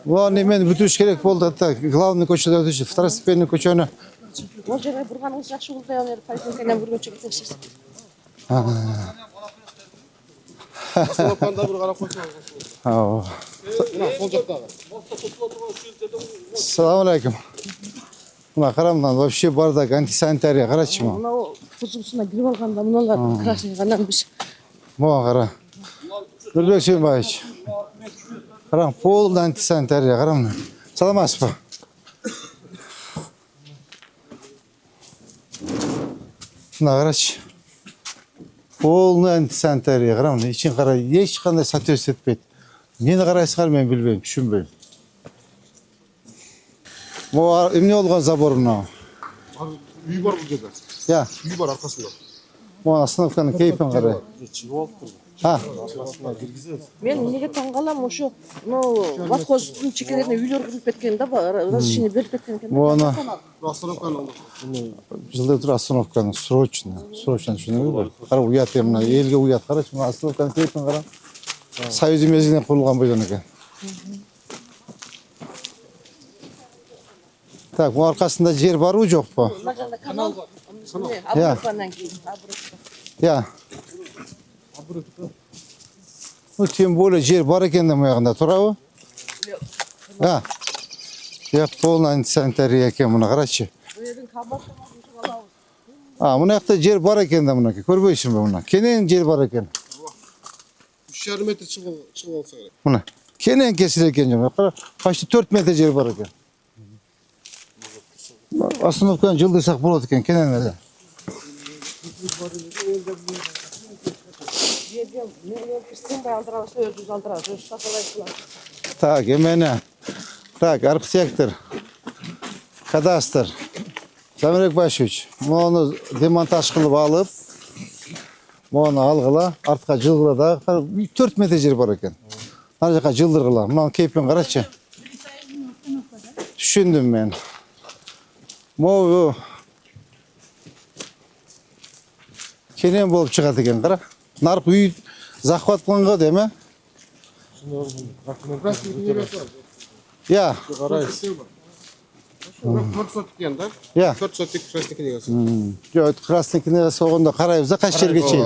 Ulan hemen bütüş gerek oldu hatta главный көшеде өтüşü, второстепенный көшені. Ол жерге бұрғаныңыз жақсы болды ана поликлиникадан бүргенше кетіңіз. Сылапқанда бір қарап қойсаңыз. Мына сол жақтағы. Ассаламу алейкум. Мына қарамдан вообще бардак антисанитария қарашы ма. Мынау құзғысына кіріп алғанда мыналар красный ғаннан біз. Маған қара. Нұрбек Сүйінбаевич. Қарам, полный антисанитария қарам. Саламатсыз ба? Мына қарашы. Полный антисанитария қарам. Ичин қара, ешқандай соответствие етпейді. Нені қарайсыңар мен білбеймін, түсінбеймін. Бұл емне олған забор мынау? Үй бар бұл жерде. Я. Үй бар арқасында. Бұл остановканың кейпін қарай. Мен неге таңғалам, ошы ватхоздың чекелеріне үйлер кіріп кеткен да, разрешение беріп кеткен екен. Бұл Остановканы алды. жылда тұр остановканың срочно түсінеміз бі? Қара ұят еміне, елге ұят қарашы, остановканың кейпін қара. Союз мезгілінен құрылған бұйдан екен. Так, бұл арқасында жер бару жоқ па? Мына жақта канал бар. Абырықпаннан кейін. Я. Ну, тем более жер бар екен де мұяғында тұрауы? Я. Я полный антисанитария екен мұны қарашы. Мұна яқта жер бар екен де мұна. Көрбейсің бе мұна? Кенен жер бар екен. 3,5 метр шығып алса керек. Мұна. Кенен кесілер екен жоқ. Қашты 4 метр жер бар екен. Остановканы жылдырсақ болады екен, кенен әлі. Так, емені. Так, архитектор, кадастр. Замирек Башевич, мұны демонтаж қылып алып, мұны алғыла, артқа жылғыла да, 4 метр жер бар екен. Ар жаққа жылдырғыла. Мұны кейпен қарашы. Түшіндім мен. Мұны кенен болып шығады екен, қара. Нарық үй захват қылынға деме? Я. 4 сотик екен да? Я. 4 сотик красный книгасы. Жоқ, красный книгасы оғында қарайбыз да, қаш жерге чейін.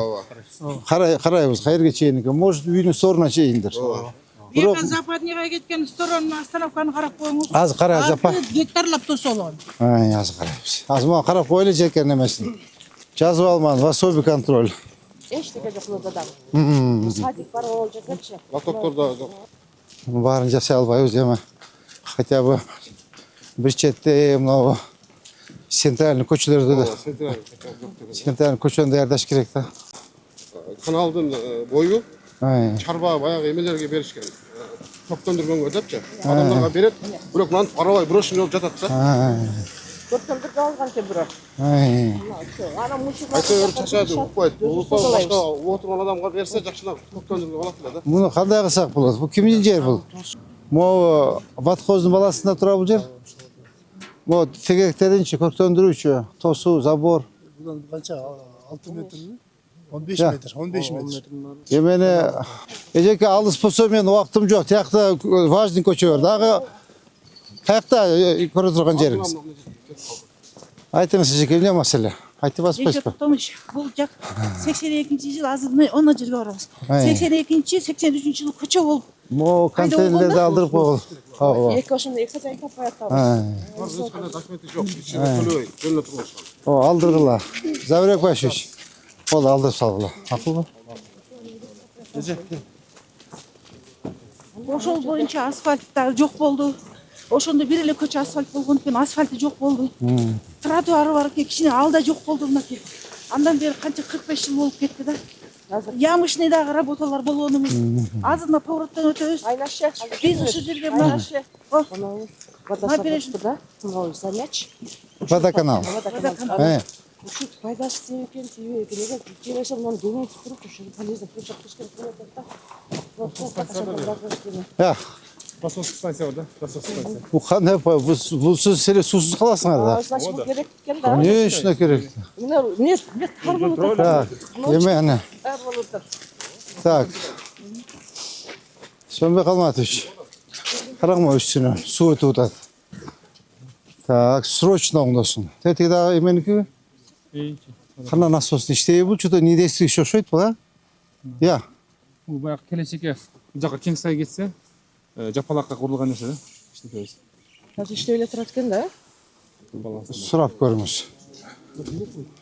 Қарайбыз, қайырге чейін екен. Может, үйінің сорына чейіндір. Ека западныйға кеткен сторонның остановканы қарап қойыңыз. Аз қара, запа. Гектарлап тосолон. Аз қарайбыз. Аз мұға қарап қойлы жекен емесін. Жазып алман, в особый контроль. Ештеке жоқ мұндадан. Садик бар ол жердечі. Лотокторда жоқ. Барын жасай албайбыз деме. Хотя бы бір четте мынау центральный көшелерді де. Центральный көшені даярдаш керек та. Каналдың бойы чарба баяғы емелерге берішкен. Топтандырғанға депші. Адамдарға береді. Бірақ мынаны аралай брошын болып жатады да. Көптөндірді алған ке бұры. Әйтеуір шашады, ұқпайды. Башқа отырған адамға берсе жақшылап топтандырып алады да. Мұны қандай қылсақ болады? Бұл кімнің жер бұл? Бұл ватхоздың баласында тұра бұл жер? Бұл тегектерінше, көктөндіруші, тосу, забор. Бұдан қанша 6 метр ме? 15 метр, 15 метр. Емені, ежеке алыс болса мен уақытым жоқ. Тияқта важный көше бар. Дағы қаяқта көрі тұрған жеріңіз? Айтыңыз, ежеке, не мәселе? Айтып баспайсыз ба? Бұл жақ 82-ші жыл азырмай 10 жерге барамыз. 82-ші, 83-ші жыл көче болып. Бұл контейнерлерді алдырып қойыл. Екі осында екі сәтен көп қаяқтабыз. Ешқандай документі жоқ. Ішінде төлөй, жөніне тұрған шығар. О, алдырғыла. Завірек Башевич. Ол алдырып салғыла. Ақыл ба? Ошол бойынша асфальттар жоқ болды. Ошонда бир эле көчө асфальт болгон экен, асфальты жок болду. Тротуары бар экен, кичине алда жок болду мынакей. Андан бери канча 45 жыл болуп кетти да. Ямышныйдагы работалар болгонубуз. Азыр мына повороттон өтөбүз. Айнашы. Биз ушул жерге мына Водосапорты да, мынау замяч. Водоканал. Ушу пайдасы себекен себекен. Келесі мынаны дөңей түкіріп, ушу полезно пушак түшкен келеді. Я. Посолский станция бар да? Посолский станция. Бұл қандай пай? Бұл сіз сәле сусыз қаласыңар да? Значит, бұл керек екен да. Не үшін керек? Не, қар болып тұр. Так, емені. Қар болып тұр. Так. Сөнбек Алматович. Қараңма үстіне су өтіп жатады. Так, срочно оңдасын. Тетігі дағы еменікі? Қана насосын іштей бұл, что-то не действует еще шойт бұл, а? Я. Бұл баяғы келешекке жаққа кең сай кетсе, жапалаққа құрылған нәрсе да. Іштетеміз. Қазір іштеп эле турат экен да. Сұрап көріңіз.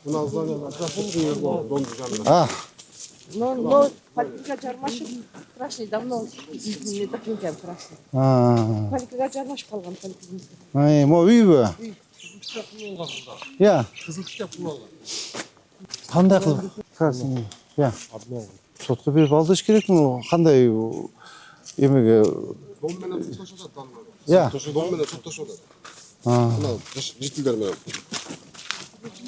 Мына зданияда красный домды жанында. А, Но поликага жармашып красный давно не документиям красный. Поликага жармашып калган поликага. мо үй бі? Я. Қызыл кітап құлалған. Қандай қылып? Красный. Я. Сотқа беріп алдыш керек мұны? Қандай емеге? Домменен сотташып жатады. Я. Домменен сотташып жатады. Мына жителдермен.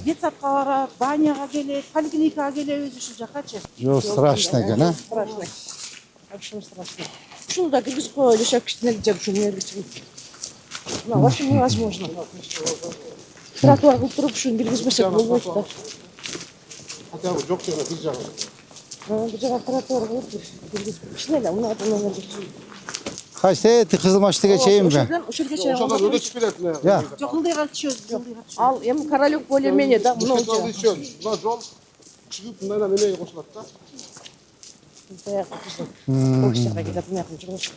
Детсадқа барады, баняға келеді, поликлиникаға келеді, өзі үшін жаққачы. Жоқ, страшно екен, а? Страшный. Вообще страшно. Ушуну да киргизип коелу, шак кичинекей жер ушуну киргизип. Ну, вообще невозможно. Тротуар кылып туруп ушуну киргизбесек болбойт да. Хотя бы жоқ жерде бір жағы. Бул жака тротуар кылып киргизип. Кичине эле унаа тонон Қашты, қызыл машинаға чейін бі? Ошолге чейин. Ошадан өтіп келеді. Я. Жоқ, ылдыйға түшөбүз, ылдыйға түшөбүз. Ал эми Королёк более-менее да, мына Мына жол шығып мынайдан немеге қосылады да. Почтаға кетіп мынаяққа жүргізіп.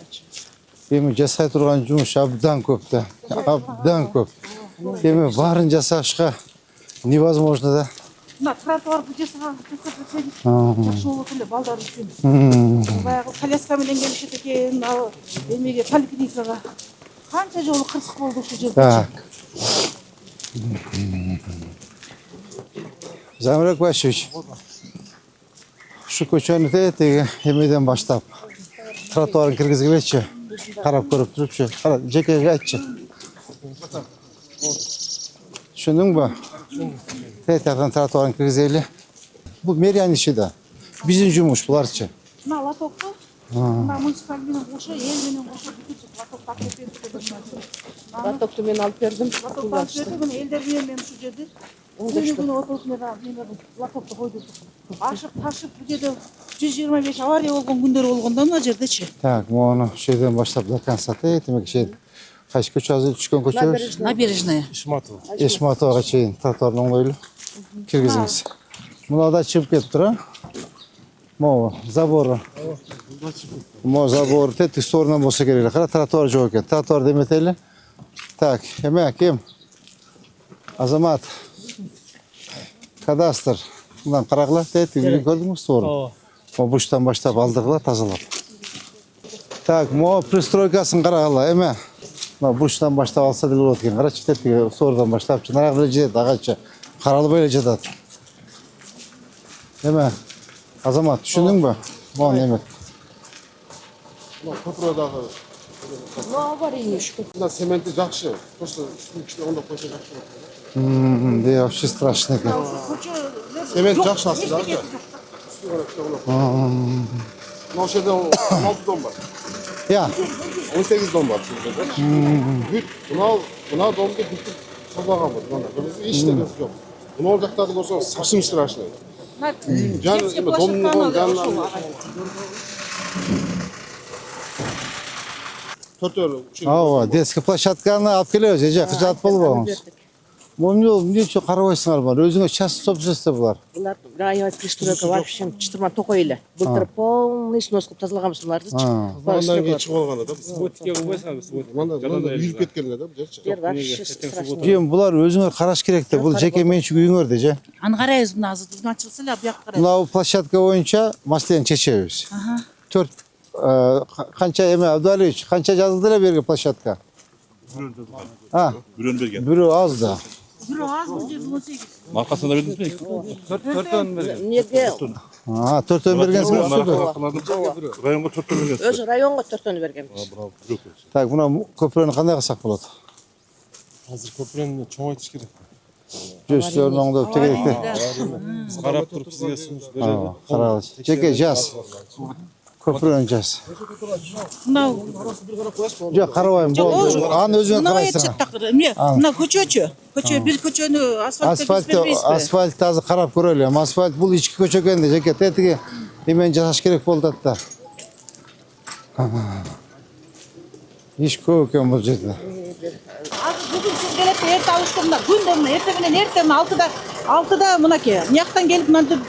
Емі жасай тұрған жұмыс абдан көп та. Абдан көп. Емі барын жасашқа невозможно да. Мына тротуар бүкесіға жақсы болып отыр, балдар үшін. Баяғы коляскаменен келішеді екен, ал емеге поликлиникаға. Қанша жолы қырсық болды осы жерде. Так. Замирек Башевич, шу көшені тетігі емеден баштап. Тротуарын кіргізіп кетші. Қарап көріп тұрыпшы. Қара, жекеге айтшы. Шының ба? Тетіғін тротуарын кіргізейлі. Бұл мериян іші да. Біздің жұмыс бұларчы. Мына латоқты, мына муниципалменен қошы, елменен қошы, бүкіл латоқты ақпепен түшеді. Латокту мен алып бердім. Латоқты алып берді, мен елдермен мен şu жерде. Күні отырып мен латоқты қойды. Ашық, ташып, бұл жерде 125 авария болған күндер болғанда мына жердечі. Так, оны шеден баштап до конца тетімек шед. Қайшы көші азы түшкен көші? Набережная. Ешматоваға шейін тротуарын оңғайлы. Кіргізіңіз. Мынада шығып кетіп тұр, Мо заборы. Мо забор тетік сорынан болса керек. Қара тротуар жоқ екен. Тротуар деметелі. Так, еме, кем? Азамат. Кадастр. Мындан қарақла. Тетік үйін көрдің мұсты орын? Мо бұштан баштап алдығыла, тазалап. Так, мо пристройкасын қарақла. Еме. Мо бұштан баштап алса дел болады екен. Қарачы тетігі сордан баштап. Нарағылы жетеді, ағачы. Қаралы байлы жетеді. Еме. Азамат, түсіндің бі? Маған емек. Көпірөдағы Ну, аварийный школ. мына цементі жақсы. Просто үстін кішкене ондап қойса жақсы болады. Де, вообще страшно екен. Цемент жақсы асыл да. Мына жерде 16 дом бар. Я, 18 дом бар. Бүт, мына домды бүйтіп сабаған бар. Ештеңесі жоқ. Мына жақтарды көрсеңіз совсем страшно. ау, детский площадканы алып келеміз, еже, құжат болып оңыз. Мұны че қарабайсыңар бар, өзіңе частный собственностьте бұлар. Бұлар районный пристройка вообще чытырма тоқой эле. Былтыр полный снос қылып тазалаганбыз бұларды. Мындан кейін шығып алған да. Сводке қойсаңыз, Мында үйіп кеткен да, жерші. Жер вообще страшно. Жем, бұлар өзіңер қараш керек те, бұл жеке меншік үйіңер де, же. Аны қарайыз мына азырдың açılsa ла бұяқ қарайыз. Мынау площадка бойынша мәселені шешеміз. Төрт, қанша еме, Абдуалиевич, қанша жазылды эле берген площадка? Бürünü bergen. Бүрі аз да. Бір аз бұл жерде 18. Markasını da verdiniz mi? Төртөн берген. Неге Төртөн бергенсің бе? Rayonga törtön bergen. өзі районға төртөн бергенбіз. Bravo. Yok. Так, мына көпірені қандай қылсақ болады? Hazır köprünün çoğaltış gerek. Жүздерін оңдап керек те. Qarab turib sizga sunuz Қарағыз. Жеке жаз. Көпірін жаз. Мынау Жоқ, қарабайым, болды. Аны өзіңе мынау қарайсың. етші тақыры. Міне, мына көчечі. Көче, бір көчені асфальтқа кеспей Асфальт тазы қарап көрелі. Асфальт бұл ішкі көче екенде, жеке тетіге емен жасаш керек болды да. İş көп ekan bu жерде. Bugün siz gelip de erte alıştırdılar. Gündemine, erteginen ertemi 6'da mınake. Miyaktan gelip mınantip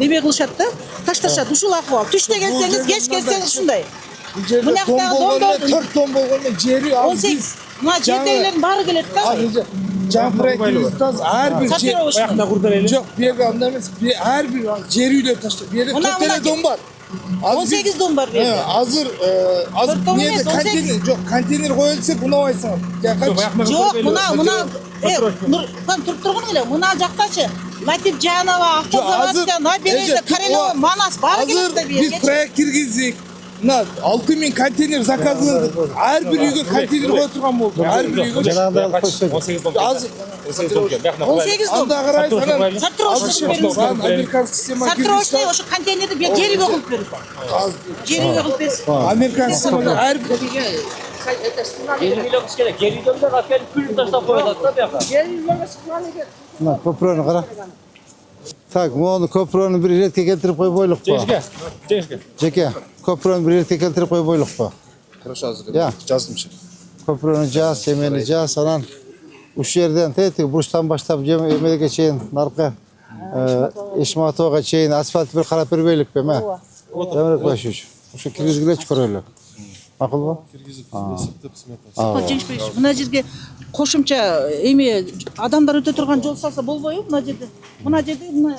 debe kılışat da taştaşat. Uşul ahval. Düşte gelseniz, geç gelseniz şunday. Жерде Мына том жақтағы болгондо домдордун 4 том болгондо жери ал 18. Мына жердегилердин баары келет да. Жампырайкыбыз ар бир Сортировочный. жок бияга андай эмес ар бир жер үйлөр таштап бу жерде Мына, 4 деле мына дом бар. Азыр 18 дом бар берде. азыр Төрт дом эмнеде эмес, 18. контейнер жок контейнер коюлса унабайсың. Жоқ, мына туруп тургун эле. Мына жактачы. Латип Жанова, Автозаводская, Набережная, Карелова, Манас баары келет да Азыр биз берде. проект киргиздик. Мына 6000 контейнер заказ кылдык. Ар бир үйгө контейнер кое турган болду. Ар бир үйгө. Жаңағыдай алып қойсақ. 18 дом. Азыр 18 дом. анда карайсың анан Сортировочный бериңиз. американский система Сортировочный ошо контейнерди жериге кылып берип. Жериге кылып берсин. американский система ар 20 milyon kız gerek. Geri dönde kapıya külüp taşla koyuyorlar da bir yakar. Мына көпірені қара. Так, оны көпірені бір ретке келтіріп қой бойлық па? Жеңішке. Жеке, көпірені бір ретке келтіріп қой бойлық па? Хорошо азыр. Я. Жаздымчы. Көпірені жаз, емені жаз, анан үш жерден тетик бұрыштан баштап емелге чейін нарқы Ишматовға чейін асфальт бір қарап бербейлік пе, мә? Жамырек Башевич, ушу киргизгилечи көрөлү. Макул ба? Мына жерге кошумча эме адамдар өтө турган жол салса болбойбу мына жерде. Мына жерде мына.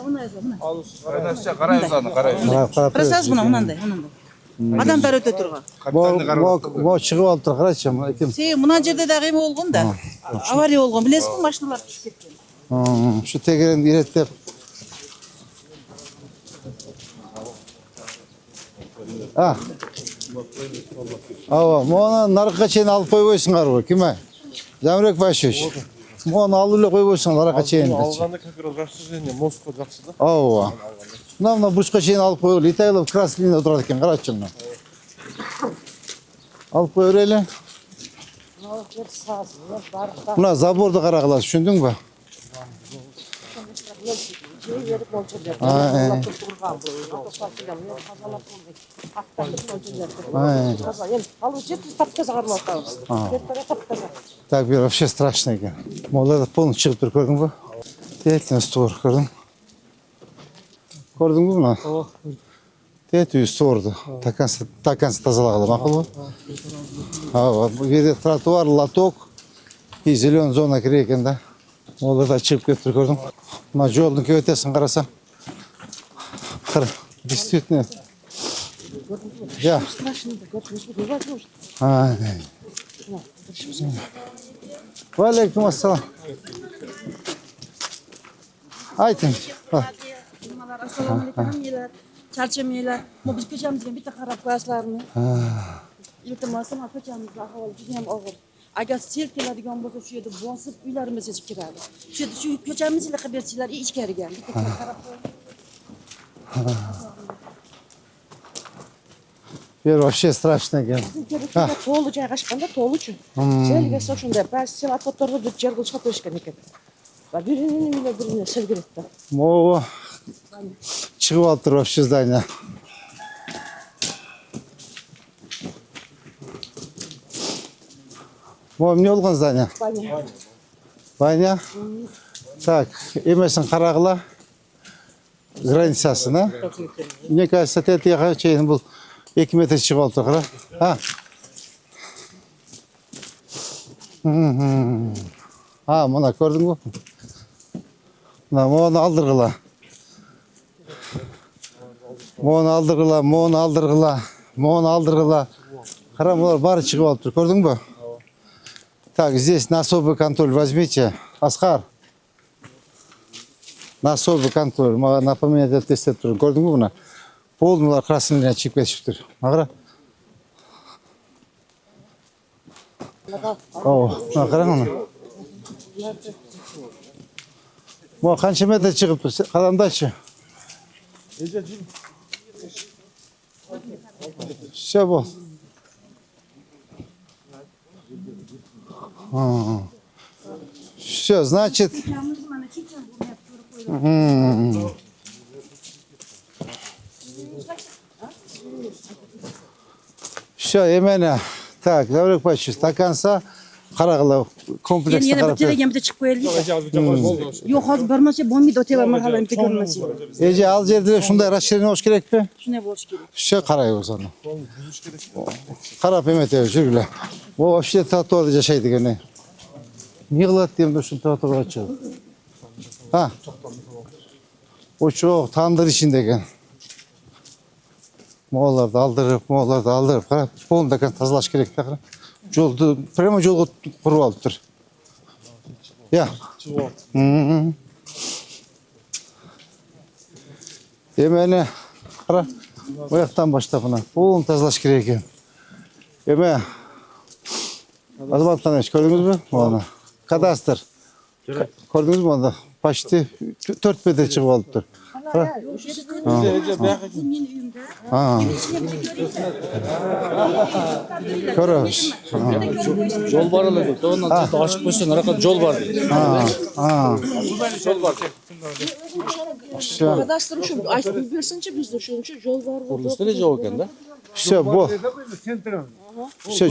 Просаз мынандай. Адамдар өтө турган. Мо чыгып алып тур, карачы, эким. Мына жерде дагы эме болгон да. Авария болгон. Билесизби, машиналар түшүп кеткен. Şu tekerini irettep. Ah. Ава, моны нарыққа чейін алып қойбойсыңар ғой, кеме? Жамырек Башевич. Моны алып эле қойбойсың нарыққа чейін. Алғанда как раз расширение мостқа жақсы да. Ава. Мына бұрышқа чейін алып қойып, Итайлов красный линия отырады екен, қарачы мына. Алып қой өрелі. Мына заборды қарағылас, түсіндің ба? Так, бир вообще страшно екен. Молда полностью шығып тұр, көрдің ба? Тетіне стор, көрдің? Көрдің ба мына? Тет үй сторды. Такансы тазалағылы, мақыл ба? Бұл жерде тротуар, лоток и зелен зона кіре екен да. Молда шығып кетіп тұр, көрдің? Мына жолдың көтесін қараса. Действительно. Я. Валейкум ассалам. Айтың. Ассалаумалейкум. Charchamaylar. Biz ko'chamizga bitta qarab qo'yasizlarmi? Iltimos, ko'chamizda ahvol juda ham og'ir. Agar sel keladigan bo'lsa, shu yerda bosib uylarimiz yechib kiradi. Shu yerda shu ko'chamizni qilib bersanglar, ichkariga bitta qarab qo'ying. Bir вообще страшно ekan. To'g'ri joylashganda to'g'ri-chi. Sel kelsa shunday, ba'zi sel atotlarga deb yer qilib qo'yishgan ekan. Va birini sel kirdi. Mo çıkıp alып тұр вообще здание. Мо не olған здание? Баня. Так, емесін қарағыла. Границасына. Мне кажется, тетіге чейін бұл 2 метр шығып алып тұр, қара. Мұна көрдің бі? Мұны алдырғыла. Мұны алдырғыла. Қара, мұлар бары шығып алып тұр, көрдің бі? Так, здесь на особый контроль возьмите. Асқар. На особый контроль. Маған напоминать етестеп тұр. Көрдің бі бұна? Полдыңылар красный линия шығып кетіп тұр. Мағыра? Қараң оны. Мұға қанша метр шығып тұр? Қадамдайшы. Все бол. Все, значит... Все, именно Так, Zamerek Başçı takansa qarag'ila kompleks Yana bir qarab. telegram bitta chiqib qo'yaylik. Yo'q, hozir bormasa bo'lmaydi, o'teva mahalla bitta ko'rmasa. Ece al жерде shunday расширение bo'lish kerakmi? Shunday bo'lishi kerak. Shu qaraymiz o'zini. Qarab emetib жүрgüle. Bu вообще тротуарda yashaydigan. Ne qiladi deyimda shu trotuarga chiqib. Ha. O çok tandır içindeki. Moğollarda aldırıp qarab, polundakan tozalash kerak da qarab. Жолды, прямо жолға құрып алып тұр. Я. Емені, қара, ояқтан баштап мына полын тазалаш керек екен. Еме, Азамат Қаныш, көрдіңіз бе? Оны. Кадастр. Көрдіңіз бе оны? Почти 4 метр шығып алып тұр. Көрөбүз. Жол бар эле дейт. Онун ашып койсоң, аракка жол бар дейт. Жол бар. Kadastro şu açıp versinçe bizde şunca yol var. Курулуш деле жок экен да. Все, bu. Все,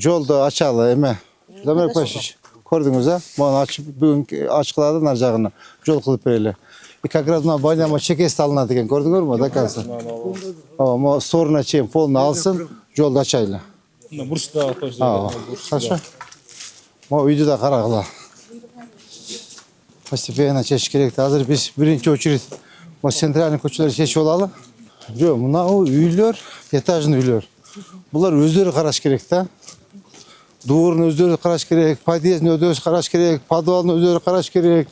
жолды açalı eme. Zamerek Başçı. Gördünüz ha? Bunu açıp bugün açıkladı narcağını. Jol kılıp bereli. Как раз мына байлама чекест алынады екен. Көрдүңөр мü? Да kalsın. Ama soruna çeyim polunu alsın. Жолду açaylı. Бурчта точно. Хорошо. Мо үйдү да карагыла. Постепенно чечиш керек. Азыр биз биринчи очередь мо центральный көчөлөрдү чечип алалы. Жок, мына үйлөр, этажный үйлөр. Булар өздөрү караш керек да. Дуурун өздөрү караш керек, подъездин өздөрү караш керек, подвалын өздөрү караш керек,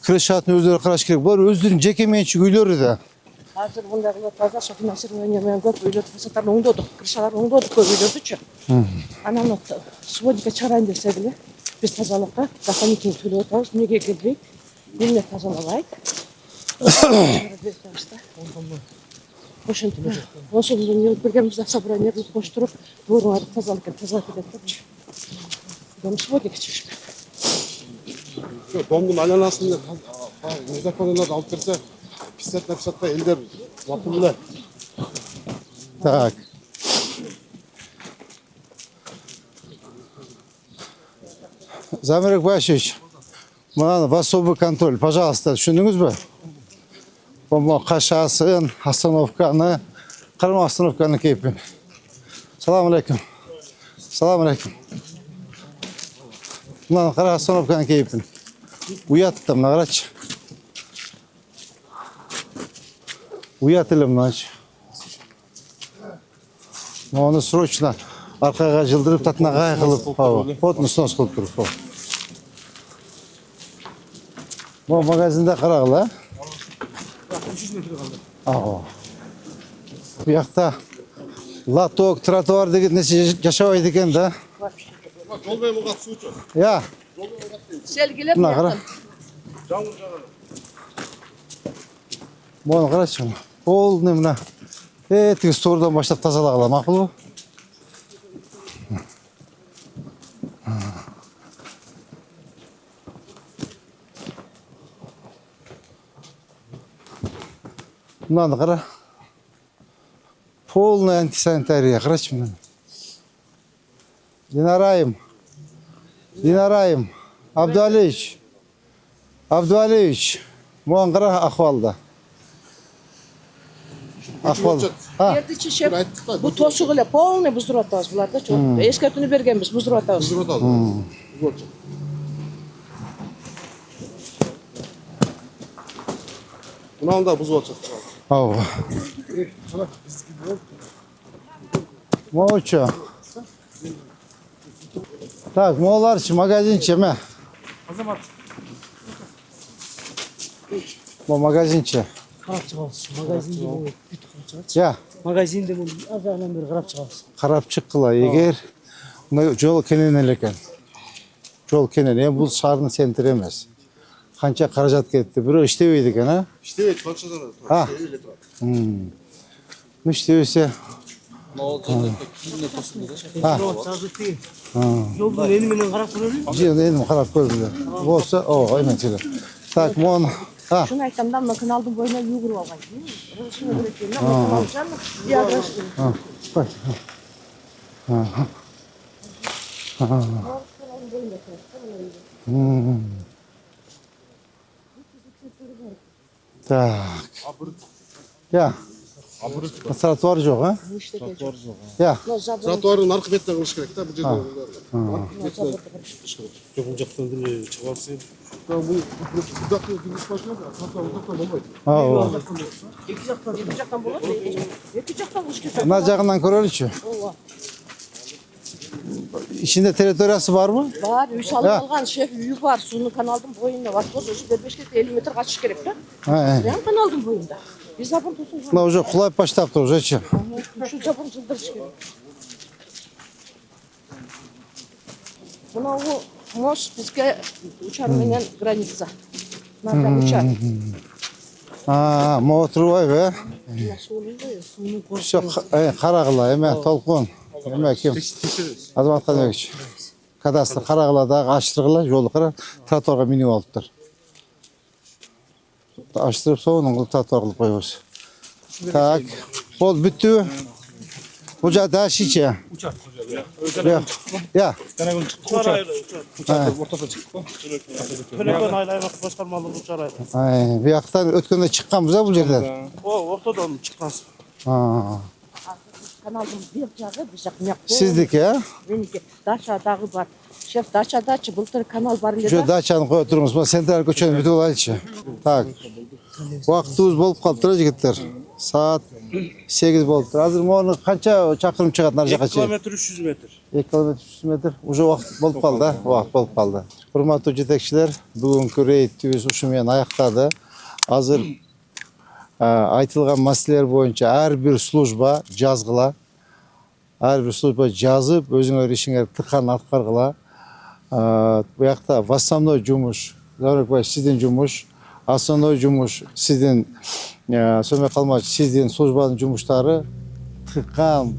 крышатын өздөрү караш керек. Булар өздөрүнүн жеке менчик үйлөрү да. Hazır bunlarla fazla финансирование мен көп үйлөрдү фасадтарын оңдодук, крышаларын оңдодук көп үйлөрдүчү. Анан сводика чыгарайын десе деле биз тазалыкка дополнительный төлөп атабыз, эмнеге келбейт, эмне тазалабайт. Ошентип, ошол жыл бергенбизде собрание кылып коштуруп, буруңарды тазалап кетет депчи. Дом сводика чыгышып. домдун айланасында незаконныйларды алып берсе, писатта элдер батып эле. Так. Zamerek Başçı. Мына в особый контроль, пожалуйста, түшүндүңүз бе? Бомба кашасын, остановканы, кырма остановканы кейпин. Салам алейкум. Салам алейкум. Мына кара остановканы кейпин. Уятты мына карачы. Уят эле мыначы. Оны срочно аркага жылдырып, татнага кылып, потный снос кылып туруп. Bu magazinde karagıla. Bu yakta latok, trotuar деген nesi yaşamaydı eken da. Жол менен катышуучу. Ya. Selgilep Buna kara. Bunu karaçı. Bol ne buna. Tüy storudan başlayıp tazalağıla makul bu. Bundan da kara. Полная антисанитария. Kardeşim benim. Dinarayım. Abdüaliyeviç. Muan kara ahvalda. Ahval. Ha. Ертичи шеф, bu тосук эле полный буздуруп атабыз буларды. Эскертүүнү бергенбиз, буздуруп атабыз. Мынаны да бузуп атышат. Ау. Молча. Так, моларчы магазинче ме? Мо магазинче. Карап чыгабыз. Магазинде бүт карап чыгабыз. Я. Магазинде бул азагынан бери карап чыгабыз. Карап чыккыла эгер мына жол кенен эле экен. Жол кенен, эми бул шаардын центри эмес. Канча каражат кетти, бирөө иштебейт экен, а? İşte kançadan Ha. İştebese. Ha. Жолдун эни менен карап көрөлү. Жиын эним карап көрдүм. Болсо, эметчи. Так, мон. Ha. Şunu aytамдан, мына каналдын боюна югуруп алган. Шуну керек. Мына канал жан, Bak. Ha. Ha. Tak. Ya. Trotuar yok ha? Ya. Тротуардың арқы бетіне қылыш керек та, бұл жерде. Жоғын жақтан шығарсын. Бұл бұдақта жүргізіп машинасы, тротуар бұдақтан болмайды. Екі жақтан болады ма? Екі жақтан қылыш керек. Mına жағынан көрелікші. İçinde teritoriyası var mı? Бар, үй салып алған, шеф үйі бар, суны каналдың бойында. Вопрос уже 45 кет 50 метр қашыш керек та. Прям каналдың бойында. Biz забор тұрсын. Mına уже құлап başlaptı уже çi. Şu забор жылдырыш керек. Мынау мост бізге учарменен граница. Надо учар. Moğoturvay be. Суның Şu Karagıla, hemen Tolkun. Hemen kim? Azmat Kadeviç. Kadastır Karagıla'da açtırgıla, yolu kıra, trotuarga minip alıptır. Açtırıp soğunun trotuar kılıp koyuyoruz. Tak, bol büttü. Uca daha şişe. Uçak. Ya. Kölekten aylaymak başkarmalığın uçaraydı. Bir yaktan ötkende çıkkanmız ha bu yerden. O ortadan çıkmaz. каналдың бер жағы біз жақ мияқ. Sizdik ya. Менікі дачадағы бар. Шеф дача былтыр канал бар еді. Şu daçanı koyup durmuş. Bu sentral köçeni bütün olaydı. Tak. Vaktimiz bolup kalıptır jigitler. Saat 8 boluptur. Hazır onu kança çakırım çıgat nar 2 jaka çey? kilometre 300 metre. 2 kilometre 300 metre. Уже vakt bolup kaldı ha. Vakt bolup kaldı. Hurmatlı jetekçiler, bugünkü reydimiz uşumen ayaktады. Hazır айтылған маселелер боюнча ар бир служба жазгыла. Ар бир служба жазып, өзүңөр ишиңер тыккан аткаргыла. Bu yakta основной жумуш, Заврекбай сиздин жумуш, основной жумуш сиздин, сөме калмач сиздин службанын жумуштары тыккан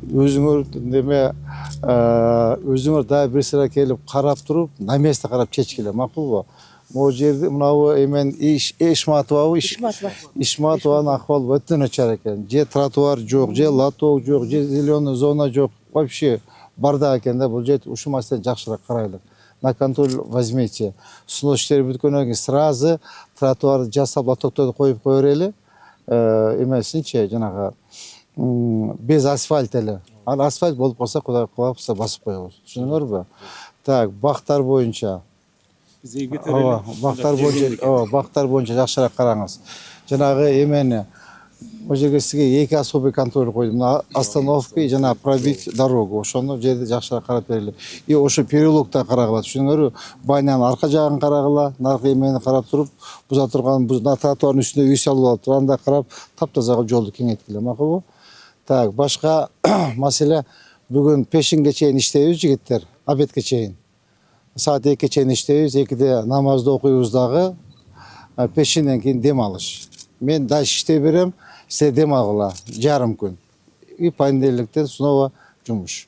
өзүңөр неме өзүңөр дагы бир сыра келип карап туруп, на место карап чечкиле, макулбу? Могу жерде мынабу эмен Ишматовабы, Ишматованын акыбалы өтө начар экен. Же тротуар жок, же лоток жок, же зеленый зона жок. Вообще бардак экен да, бул жер ушул маселени жакшыраак карайлы. На контроль возьмите. Суноо иштери бүткөндөн кийин сразу тротуарды жасап лотокторду коюп кое берели. Эмесинчи, жанагы без асфальт эле. Ал асфальт болуп калса, Кудай кааласа басып коебуз. Түшүндүңөрбү? Так, бактар боюнча. Бактар боюнча жакшыраак караңыз. Жанагы эмени о жерге сизге 2 особый контроль койдум. Остановка жана пробить дорогу. Ошону жерде жакшыраак карап берели. И ошо переулокто карагыла. Түшүндүңөрбү? Байнанын арка жагын карагыла, наркы эмени карап туруп, буза турган на тротуардын үстүнө үй салып алып анда карап, таптаза жолду кеңейткиле. Макулбу? Так, башка маселе бүгүн пешинге чейин иштейбиз жигиттер, обедке чейин. Saat 2'ye çeyin işteyiz, 2'de namazda okuyuz dağı, peşinden keyin dem alış. Men daş iştey berem, size dem algıla, yarım gün. И понедельниктен снова жумуш.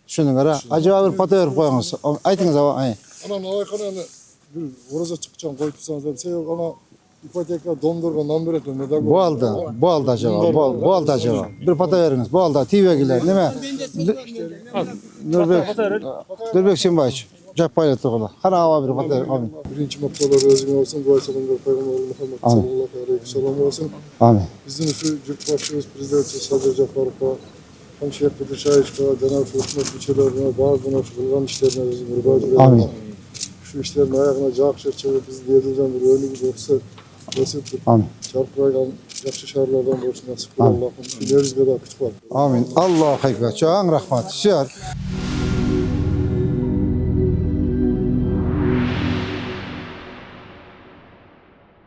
Түшүнүңөр, ажаба бир фото берип коюңуз. Айтыңыз аба. Анан айкананы бир ораза чыкчан коюп турсаңыз, себеби ана ипотека домдорго ном берет эме да. Bu aldı acaba, bu aldı acaba. Bir foto veriniz, bu aldı. TV'giler, neme? Nurbek Şembayç. Japayla to'g'ri. Qara havo bir foto. Amin. Birinchi maqsadlar o'zingga olsin, duo salomlar payg'ambar Muhammad sallallohu alayhi vasallam olsun. Amin. Bizim şu Cumhurbaşkanımız Prezident Sadır Japarov'a, Hamşehir Kudurşayev'e, Cenab-ı Hükümet güçlerine, bazılarına kılgan işlerine bizim müracaat edelim. Amin. Şu işlerin ayağına cevap çerçeve bizi diyebileceğim bir önümüz yoksa nasip Amin. çarpılaygan yaxşı şehirlerden olsun nasip kıl Allah'ım. Günlerimizde de küçük var. Amin. Allahu ekber. Çok rahmat. Sür.